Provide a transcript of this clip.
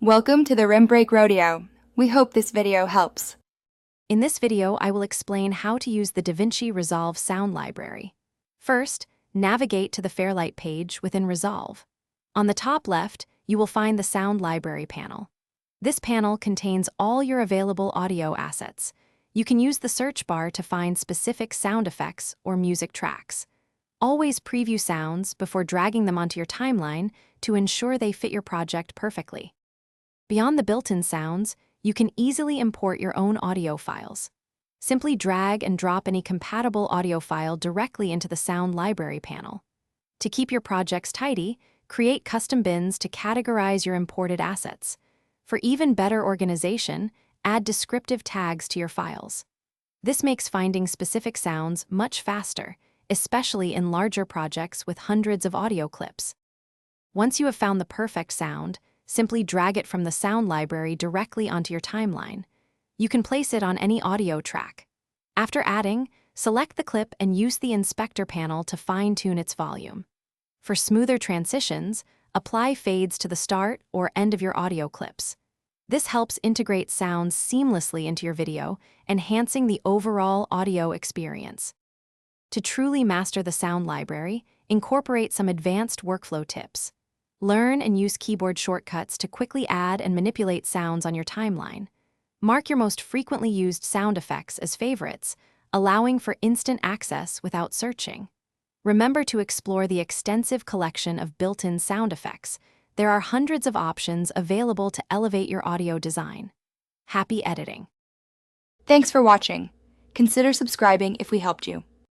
Welcome to the Rim Break Rodeo. We hope this video helps. In this video, I will explain how to use the Davinci Resolve sound library. First, navigate to the Fairlight page within Resolve. On the top left, you will find the Sound Library panel. This panel contains all your available audio assets. You can use the search bar to find specific sound effects or music tracks. Always preview sounds before dragging them onto your timeline to ensure they fit your project perfectly. Beyond the built-in sounds, you can easily import your own audio files. Simply drag and drop any compatible audio file directly into the Sound Library panel. To keep your projects tidy, create custom bins to categorize your imported assets. For even better organization, add descriptive tags to your files. This makes finding specific sounds much faster, especially in larger projects with hundreds of audio clips. Once you have found the perfect sound, simply drag it from the sound library directly onto your timeline. You can place it on any audio track. After adding, select the clip and use the inspector panel to fine-tune its volume. For smoother transitions, apply fades to the start or end of your audio clips. This helps integrate sounds seamlessly into your video, enhancing the overall audio experience. To truly master the sound library, incorporate some advanced workflow tips. Learn and use keyboard shortcuts to quickly add and manipulate sounds on your timeline. Mark your most frequently used sound effects as favorites, allowing for instant access without searching. Remember to explore the extensive collection of built-in sound effects. There are hundreds of options available to elevate your audio design. Happy editing! Thanks for watching. Consider subscribing if we helped you.